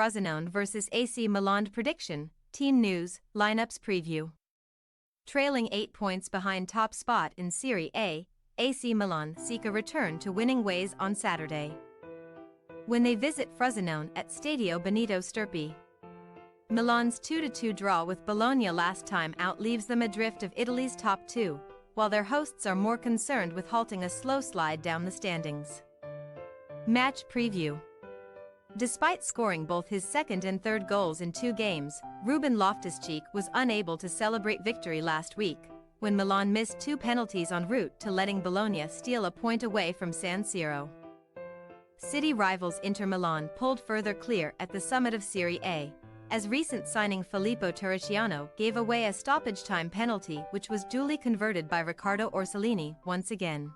Frosinone vs AC Milan prediction, team news, lineups preview. Trailing 8 points behind top spot in Serie A, AC Milan seek a return to winning ways on Saturday when they visit Frosinone at Stadio Benito Stirpe. Milan's 2-2 draw with Bologna last time out leaves them adrift of Italy's top two, while their hosts are more concerned with halting a slow slide down the standings. Match preview. Despite scoring both his second and third goals in 2 games, Ruben Loftus-Cheek was unable to celebrate victory last week, when Milan missed 2 penalties en route to letting Bologna steal a point away from San Siro. City rivals Inter Milan pulled further clear at the summit of Serie A, as recent signing Filippo Turriciano gave away a stoppage-time penalty which was duly converted by Riccardo Orsolini once again.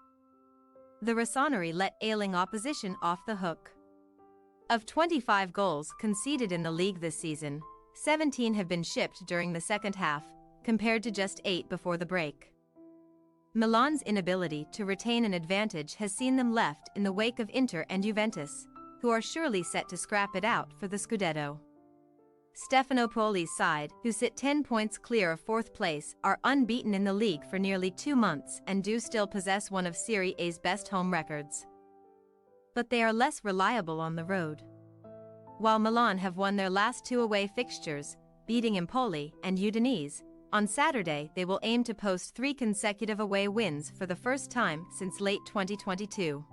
The Rossoneri let ailing opposition off the hook. Of 25 goals conceded in the league this season, 17 have been shipped during the second half, compared to just 8 before the break. Milan's inability to retain an advantage has seen them left in the wake of Inter and Juventus, who are surely set to scrap it out for the Scudetto. Stefano Pioli's side, who sit 10 points clear of 4th place, are unbeaten in the league for nearly 2 months and do still possess one of Serie A's best home records. But they are less reliable on the road. While Milan have won their last 2 away fixtures, beating Empoli and Udinese, on Saturday they will aim to post 3 consecutive away wins for the first time since late 2022.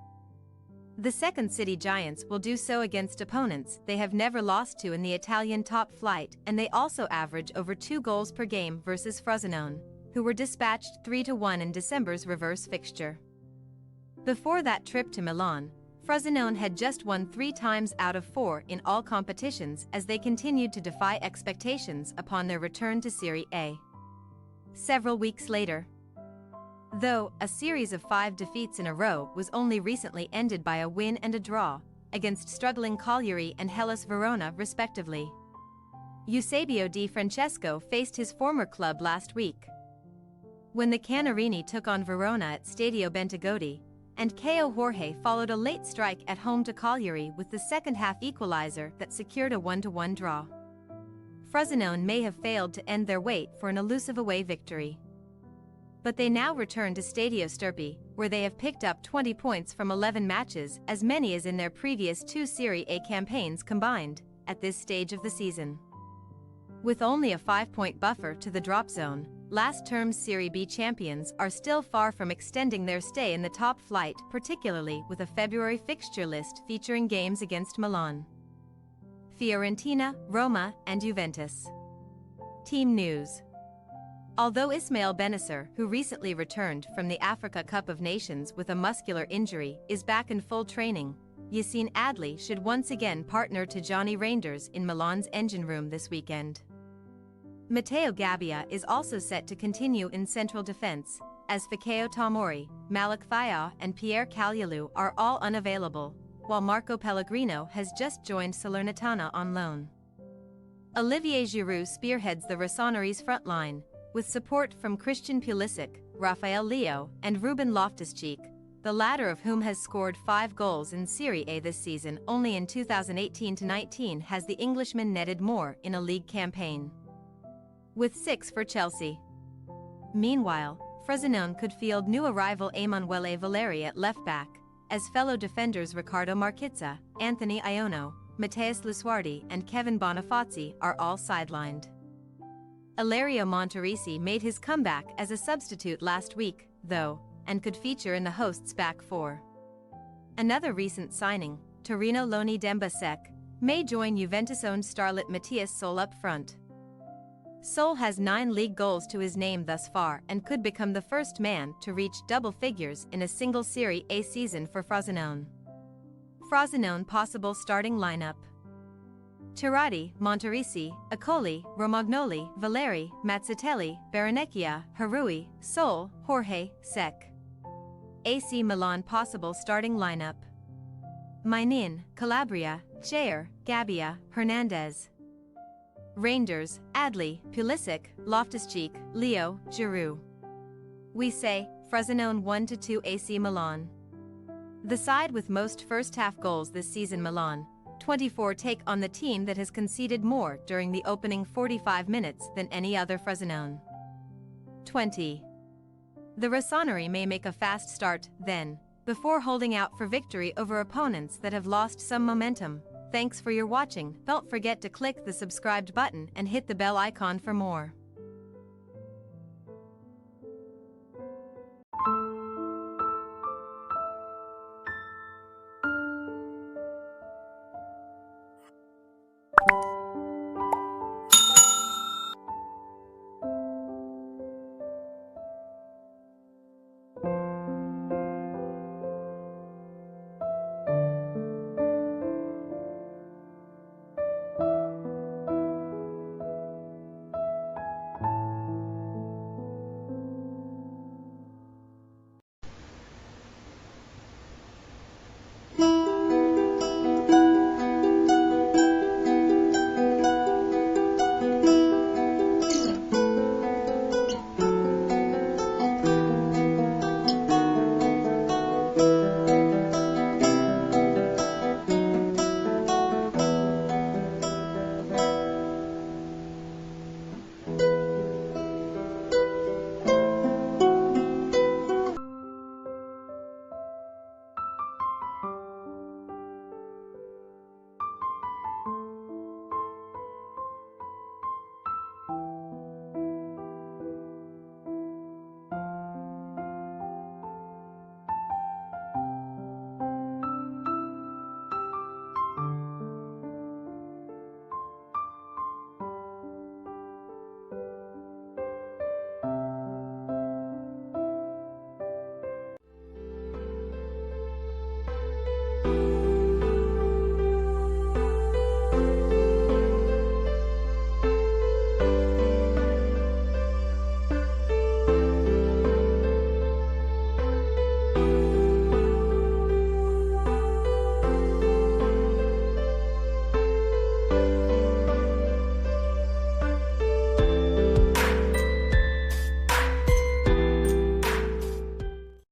The second city giants will do so against opponents they have never lost to in the Italian top flight, and they also average over 2 goals per game versus Frosinone, who were dispatched 3-1 in December's reverse fixture. Before that trip to Milan, Frosinone had just won 3 times out of 4 in all competitions as they continued to defy expectations upon their return to Serie A. Several weeks later, though, a series of 5 defeats in a row was only recently ended by a win and a draw, against struggling Cagliari and Hellas Verona respectively. Eusebio Di Francesco faced his former club last week, when the Canarini took on Verona at Stadio Benito, and Caio Jorge followed a late strike at home to Cagliari with the second-half equalizer that secured a 1-1 draw. Frosinone may have failed to end their wait for an elusive away victory, but they now return to Stadio Stirpe, where they have picked up 20 points from 11 matches, as many as in their previous 2 Serie A campaigns combined, at this stage of the season. With only a 5-point buffer to the drop zone, last term's Serie B champions are still far from extending their stay in the top flight, particularly with a February fixture list featuring games against Milan, Fiorentina, Roma, and Juventus. Team news. Although Ismail Benacer, who recently returned from the Africa Cup of Nations with a muscular injury, is back in full training, Yassine Adli should once again partner to Johnny Reinders in Milan's engine room this weekend. Matteo Gabbia is also set to continue in central defense, as Fikayo Tomori, Malik Fayah and Pierre Kalyalu are all unavailable, while Marco Pellegrino has just joined Salernitana on loan. Olivier Giroud spearheads the Rossoneri's front line, with support from Christian Pulisic, Rafael Leo, and Ruben Loftus-Cheek, the latter of whom has scored 5 goals in Serie A this season. Only in 2018-19 has the Englishman netted more in a league campaign, with 6 for Chelsea. Meanwhile, Frosinone could field new arrival Emanuele Valeri at left-back, as fellow defenders Riccardo Marchizza, Anthony Iono, Matthias Lisuardi and Kevin Bonifazi are all sidelined. Ilario Monterisi made his comeback as a substitute last week, though, and could feature in the hosts' back 4. Another recent signing, Torino loanee Demba Sek, may join Juventus-owned starlet Matthias Sol up front. Sol has 9 league goals to his name thus far and could become the first man to reach double figures in a single Serie A season for Frosinone. Frosinone possible starting lineup: Tirati, Monterisi, Accoli, Romagnoli, Valeri, Mazzatelli, Baranecchia, Harui, Sol, Jorge, Sek. AC Milan possible starting lineup: Mainin, Calabria, Jair, Gabbia, Hernandez. Reinders, Adli, Pulisic, Loftus-Cheek, Leo, Giroud. We say, Frosinone 1-2 AC Milan. The side with most first-half goals this season, Milan, 24 take on the team that has conceded more during the opening 45 minutes than any other Frosinone. 20. The Rossoneri may make a fast start, then, before holding out for victory over opponents that have lost some momentum. Thanks for your watching. Don't forget to click the subscribed button and hit the bell icon for more.